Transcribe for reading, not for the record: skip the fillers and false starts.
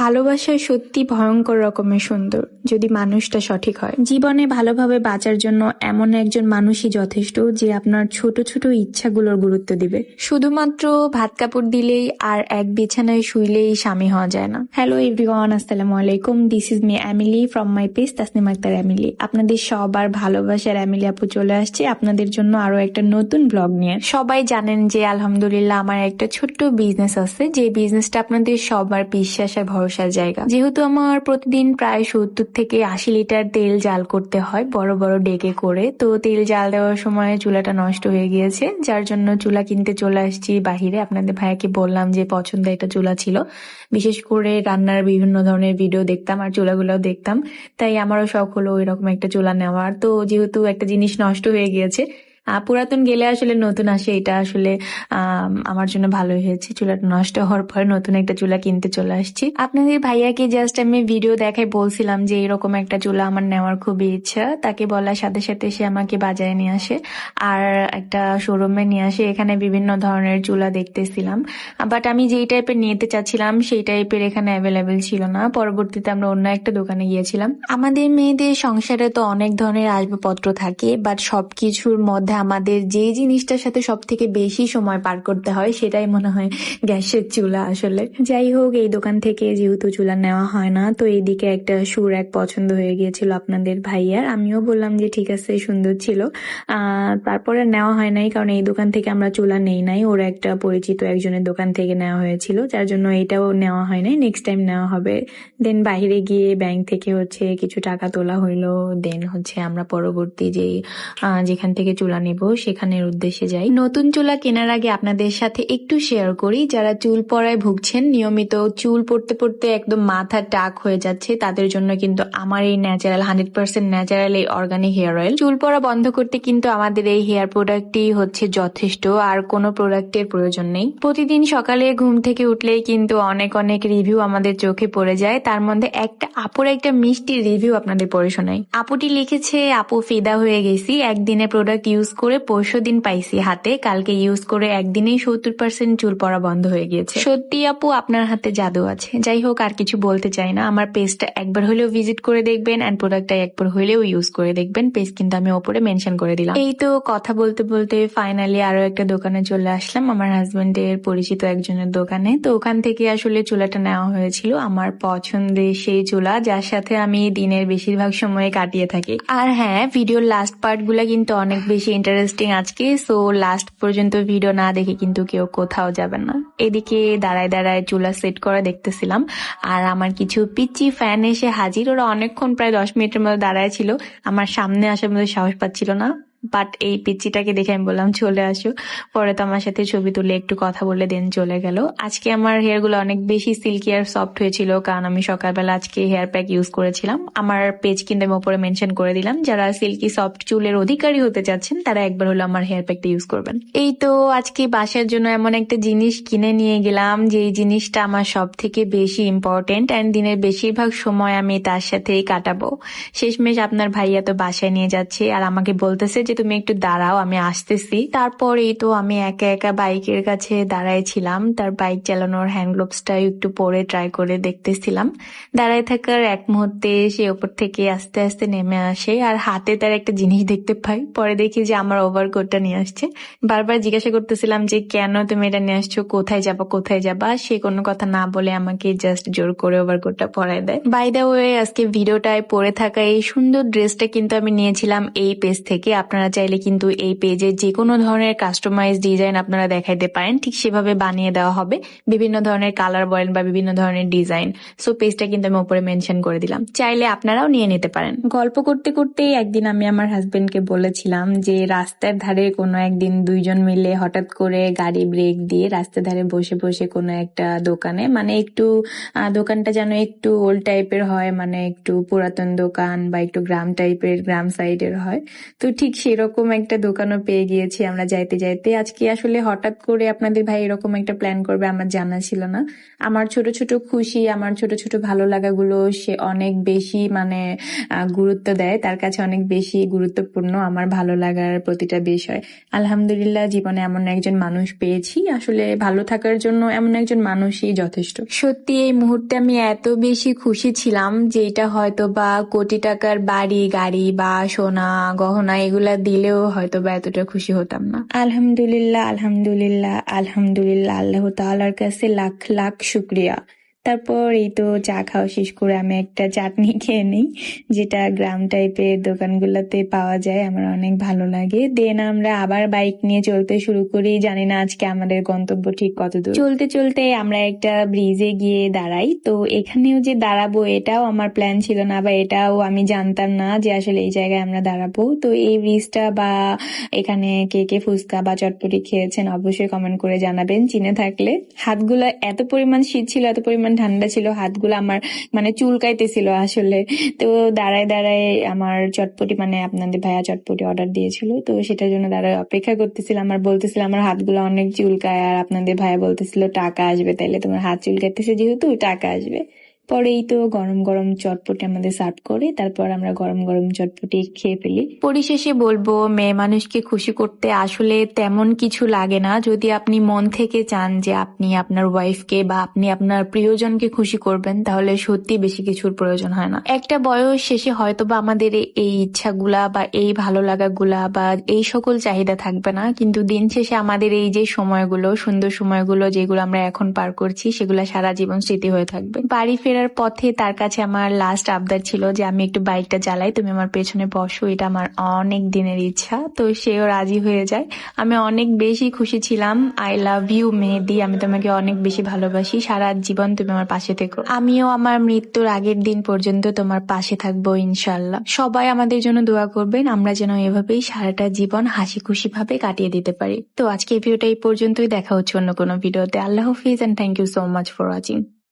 ভালোবাসা সত্যি ভয়ঙ্কর রকমের সুন্দর যদি মানুষটা সঠিক হয়। জীবনে ভালোভাবে বাঁচার জন্য এমন একজন মানুষই যথেষ্ট যে আপনার ছোট ছোট ইচ্ছাগুলোর গুরুত্ব দিবে। শুধুমাত্র ভাত কাপড় দিলেই আর এক বিছানায় শুইলেই স্বামী হওয়া যায় না। হ্যালো এভরিওয়ান, আসসালামু আলাইকুম। This is me Emily from my page Tasnim Akter Emily. আপনাদের সবার ভালোবাসার এমিলি আপু চলে আসছে আপনাদের জন্য আরো একটা নতুন ব্লগ নিয়ে। সবাই জানেন যে আলহামদুলিল্লাহ আমার একটা ছোট্ট বিজনেস আছে, যে বিজনেসটা আপনাদের সবার বিশ্বাস আর ভরসার জায়গা। যেহেতু আমার প্রতিদিন প্রায় 70 থেকে 80 লিটার তেল জাল করতে হয় বড় বড় ডেকে করে, তো তেল জাল দেওয়ার সময় চুলাটা নষ্ট হয়ে গিয়েছে, যার জন্য চুলা কিনতে চলে আসছি বাহিরে। আপনাদের ভাইয়াকে বললাম যে পছন্দের একটা চুলা ছিল, বিশেষ করে রান্নার বিভিন্ন ধরনের ভিডিও দেখতাম আর চুলাগুলোও দেখতাম, তাই আমারও শখ হলো এরকম একটা চুলা নেওয়ার। তো যেহেতু একটা জিনিস নষ্ট হয়ে গিয়েছে, পুরাতন গেলে আসলে নতুন আসে, এটা আসলে আমার জন্য ভালোই হয়েছে। চুলাটা নষ্ট হওয়ার পর নতুন একটা চুলা কিনতে চলে আসছি। আপনাদের ভাইয়াকে জাস্ট আমি ভিডিও দেখাই বলছিলাম যে এরকম একটা চুলা আমার নেওয়ার খুবই ইচ্ছা। তাকে বলার সাথে সাথে সে আমাকে বাজারে নিয়ে আসে আর একটা শোরুমে নিয়ে আসে। এখানে বিভিন্ন ধরনের চুলা দেখতেছিলাম, বাট আমি যেই টাইপের নিতে চাচ্ছিলাম সেই টাইপের এখানে অ্যাভেলেবেল ছিল না। পরবর্তীতে আমরা অন্য একটা দোকানে গিয়েছিলাম। আমাদের মেয়েদের সংসারে তো অনেক ধরনের আসবাবপত্র থাকে, বাট সবকিছুর মধ্যে আমাদের যে জিনিসটার সাথে সব থেকে বেশি সময় পার করতে হয় সেটাই মনে হয় গ্যাসের চুলা। আসলে যাই হোক, এই দোকান থেকে যেহেতু চুলা নেওয়া হয় না, তো এইদিকে একটা সুরাক পছন্দ হয়ে গিয়েছিল আপনাদের ভাইয়ার। আমিও বললাম যে ঠিক আছে, সুন্দর ছিল। তারপরে নেওয়া হয় নাই, কারণ এই দোকান থেকে আমরা চুলা নেই নাই, ওর একটা পরিচিত একজনের দোকান থেকে নেওয়া হয়েছিল, যার জন্য এটাও নেওয়া হয় নাই। নেক্সট টাইম নেওয়া হবে। দেন বাইরে গিয়ে ব্যাংক থেকে কিছু টাকা তোলা হইলো। দেন আমরা পরবর্তী যেখান থেকে চুলা নিব সেখানের উদ্দেশ্যে যাই। নতুন চুলা কেনার আগে আপনাদের সাথে একটু শেয়ার করি, যারা চুল পড়ায় ভুগছেন, নিয়মিত চুল পড়তে পড়তে একদম মাথা টাক হয়ে যাচ্ছে, তাদের জন্য কিন্তু আমার এই ন্যাচারাল 100% ন্যাচারাল এই অর্গানিক হেয়ার অয়েল। চুল পড়া বন্ধ করতে কিন্তু আমাদের এই হেয়ার প্রোডাক্টটি যথেষ্ট, আর কোনো প্রোডাক্টের প্রয়োজন নেই। প্রতিদিন সকালে ঘুম থেকে উঠলেই কিন্তু অনেক অনেক রিভিউ আমাদের চোখে পড়ে যায়, তার মধ্যে আপুর একটা মিষ্টি রিভিউ আপনাদের পড়ে শোনাই। আপুটি লিখেছে, আপু ফিদা হয়ে গেছি, একদিনে প্রোডাক্ট ইউজ করে 5 দিন পাইছি হাতে, কালকে ইউজ করে একদিনেই 70% চুল পড়া বন্ধ হয়ে গিয়েছে। সত্যি আপু, আপনার হাতে জাদু আছে। যাই হোক, আর কিছু বলতে চাই না। আমার পেজটা একবার হলেও ভিজিট করে দেখবেন এন্ড প্রোডাক্টটা একবার হলেও ইউজ করে দেখবেন। পেজ কিন্তু আমি ওপরে মেনশন করে দিলাম। এই তো কথা বলতে বলতে ফাইনালি আরো একটা দোকানে চলে আসলাম, আমার হাজবেন্ডের পরিচিত একজনের দোকানে। তো ওখান থেকে আসলে চুলাটা নেওয়া হয়েছিল, আমার পছন্দের সেই চুলা, যার সাথে আমি দিনের বেশিরভাগ সময় কাটিয়ে থাকি। আর হ্যাঁ, ভিডিওর লাস্ট পার্ট গুলা কিন্তু অনেক বেশি ইন্টারেস্টিং আজকে, সো লাস্ট পর্যন্ত ভিডিও না দেখে কিন্তু কেউ কোথাও যাবেন না। এদিকে দাঁড়ায় দাঁড়ায় চুলা সেট করে দেখতেছিলাম, আর আমার কিছু পিচ্চি ফ্যান এসে হাজির। ওরা অনেকক্ষণ, প্রায় 10 মিনিটের মতো দাঁড়ায় ছিল, আমার সামনে আসার মধ্যে সাহস পাচ্ছিল না। বাট এই পিচ্চিটাকে দেখে আমি বললাম চলে আসো। পরে তো আমার সাথে ছবি তুলে একটু কথা বলে দেন চলে গেল। আজকে আমার হেয়ার গুলো অনেক বেশি সিল্কি আর সফট হয়েছিল, কারণ আমি সকালবেলা আজকে হেয়ার প্যাক ইউজ করেছিলাম। আমার পেজ কিন্তু আমি উপরে মেনশন করে দিলাম, যারা সিল্কি সফট চুলের অধিকারী হতে চাচ্ছেন তারা একবার হলো আমার হেয়ার প্যাকটা ইউজ করবেন। এই তো আজকে বাসার জন্য এমন একটা জিনিস কিনে নিয়ে গেলাম, যে জিনিসটা আমার সব থেকে বেশি ইম্পর্টেন্ট অ্যান্ড দিনের বেশিরভাগ সময় আমি তার সাথেই কাটাবো। শেষমেশ আপনার ভাইয়া তো বাসায় নিয়ে যাচ্ছে আর আমাকে বলতেছে যে তুমি একটু দাঁড়াও, আমি আসতেছি। তারপরেই তো আমি একা একা বাইকের কাছে দাঁড়াইছিলাম, তার বাইক চালানোর হ্যান্ড গ্লোভসটা একটু পরে ট্রাই করে দেখতেছিলাম। দাঁড়ায় থাকার এক মুহূর্তে সে ওপর থেকে আস্তে আস্তে নেমে আসে আর হাতে তার একটা জিনিস দেখতে পাই। পরে দেখি যে আমার ওভারকোটটা নিয়ে আসছে। বারবার জিজ্ঞাসা করতেছিলাম যে কেন তুমি এটা নিয়ে আসছো, কোথায় যাবা কোথায় যাবা। সে কোনো কথা না বলে আমাকে জাস্ট জোর করে ওভারকোটটা পরায় দেয়। বাই দ্য ওয়ে, আজকে ভিডিওটায় পরে থাকা এই সুন্দর ড্রেসটা কিন্তু আমি নিয়েছিলাম এই পেজ থেকে। আপনারা চাইলে কিন্তু এই পেজে যে কোনো ধরনের কাস্টমাইজ ডিজাইন আপনারা দেখাইতে পারেন, ঠিক সেভাবে বানিয়ে দেওয়া হবে। বিভিন্ন ধরনের কালার বলেন বা বিভিন্ন ধরনের ডিজাইন। সো পেজটা কিন্তু আমি উপরে মেনশন করে দিলাম, চাইলে আপনারাও নিয়ে নিতে পারেন। গল্প করতে করতেই একদিন আমি আমার হাজবেন্ডকে বলেছিলাম যে রাস্তার ধারে কোনো একদিন দুইজন মিলে হঠাৎ করে গাড়ি ব্রেক দিয়ে রাস্তার ধারে বসে বসে কোনো একটা দোকানে, মানে একটু দোকানটা যেন একটু ওল্ড টাইপের হয়, মানে একটু পুরাতন দোকান বা একটু গ্রাম টাইপের, গ্রাম সাইডের হয়। তো ঠিক সেরকম একটা দোকানও পেয়ে গিয়েছি আমরা যাইতে যাইতে। আজকে আসলে হঠাৎ করে আপনাদের ভাই এরকম একটা প্ল্যান করবে আমার জানা ছিল না। আমার ছোট ছোট খুশি, আমার ছোট ছোট ভালো লাগাগুলো সে অনেক বেশি মানে গুরুত্ব দেয়, তার কাছে অনেক বেশি গুরুত্বপূর্ণ আমার ভালো লাগার প্রতিটা বিষয়। আলহামদুলিল্লাহ জীবনে এমন একজন মানুষ পেয়েছি, আসলে ভালো থাকার জন্য এমন একজন মানুষই যথেষ্ট। সত্যি এই মুহূর্তে আমি এত বেশি খুশি ছিলাম যেটা হয়তো বা কোটি টাকার বাড়ি গাড়ি বা সোনা গহনা এগুলা দিলেও হয়তো বা এতটা খুশি হতাম না। আলহামদুলিল্লাহ আলহামদুলিল্লাহ আলহামদুলিল্লাহ, আল্লাহ তাআলার কাছে লাখ লাখ শুক্রিয়া। তারপর এই তো চা খাওয়া শেষ করে আমি একটা চাটনি খেয়ে নিই, যেটা গ্রাম টাইপের দোকানগুলোতে পাওয়া যায়, আমার অনেক ভালো লাগে। দেন আমরা আবার বাইক নিয়ে চলতে শুরু করি, জানি না আজকে আমাদের গন্তব্য ঠিক কত দূর। চলতে চলতে আমরা একটা ব্রিজে গিয়ে দাঁড়াই, তো এখানেও যে দাঁড়াবো এটাও আমার প্ল্যান ছিল না, বা এটাও আমি জানতাম না যে আসলে এই জায়গায় আমরা দাঁড়াবো। তো এই ব্রিজটা বা এখানে কে কে ফুচকা বা চটপটি খেয়েছেন অবশ্যই কমেন্ট করে জানাবেন চিনে থাকলে। হাতগুলো এত পরিমাণ শীত ছিল, এত পরিমাণ ঠান্ডা ছিল, হাতগুলো আমার মানে চুলকাইতেছিল আসলে। তো দাঁড়ায় দাঁড়ায় আমার চটপটি মানে আপনাদের ভাইয়া চটপটি অর্ডার দিয়েছিল, তো সেটার জন্য দাঁড়ায় অপেক্ষা করতেছিলাম আর বলতেছিলাম আমার হাতগুলো অনেক চুলকায়, আর আপনাদের ভাইয়া বলতেছিল টাকা আসবে, তাইলে তোমার হাত চুলকাইতেছে যেহেতু টাকা আসবে। পরেই তো গরম গরম চটপটি আমাদের সার্ভ করে, তারপর আমরা গরম গরম চটপটি খেয়ে ফেলি। পরিশেষে বলবো মেয়ে মানুষকে খুশি করতে আসলে তেমন কিছু লাগে না, যদি আপনি মন থেকে চান যে আপনি আপনার ওয়াইফকে বা আপনি আপনার প্রিয়জনকে খুশি করবেন, তাহলে সত্যি বেশি কিছুর প্রয়োজন হয় না। একটা বয়স শেষে হয়তো বা আমাদের এই ইচ্ছাগুলা বা এই ভালো লাগাগুলা বা এই সকল চাহিদা থাকবে না, কিন্তু দিন শেষে আমাদের এই যে সময়গুলো, সুন্দর সময়গুলো যেগুলো আমরা এখন পার করছি, সেগুলো সারা জীবন স্মৃতি হয়ে থাকবে। বাড়ি ফেরার পথে তার কাছে আমার লাস্ট আবদার ছিল যে আমি একটু বাইকটা চালাই, তুমি আমার পেছনে বসো, এটা আমার অনেক দিনের ইচ্ছা। তো সেও রাজি হয়ে যায়, আমি অনেক বেশি খুশি ছিলাম। আই লাভ ইউ মেহেদি, আমি তোমাকে অনেক বেশি ভালোবাসি, সারা জীবন তুমি আমার পাশে থেকো, আমিও আমার মৃত্যুর আগের দিন পর্যন্ত তোমার পাশে থাকবো ইনশাল্লাহ। সবাই আমাদের জন্য দোয়া করবেন, আমরা যেন এভাবেই সারাটা জীবন হাসি খুশি ভাবে কাটিয়ে দিতে পারি। তো আজকে ভিডিওটা এই পর্যন্তই, দেখা হচ্ছে অন্য কোনো ভিডিওতে। আল্লাহ হাফিজ and thank you so much for watching.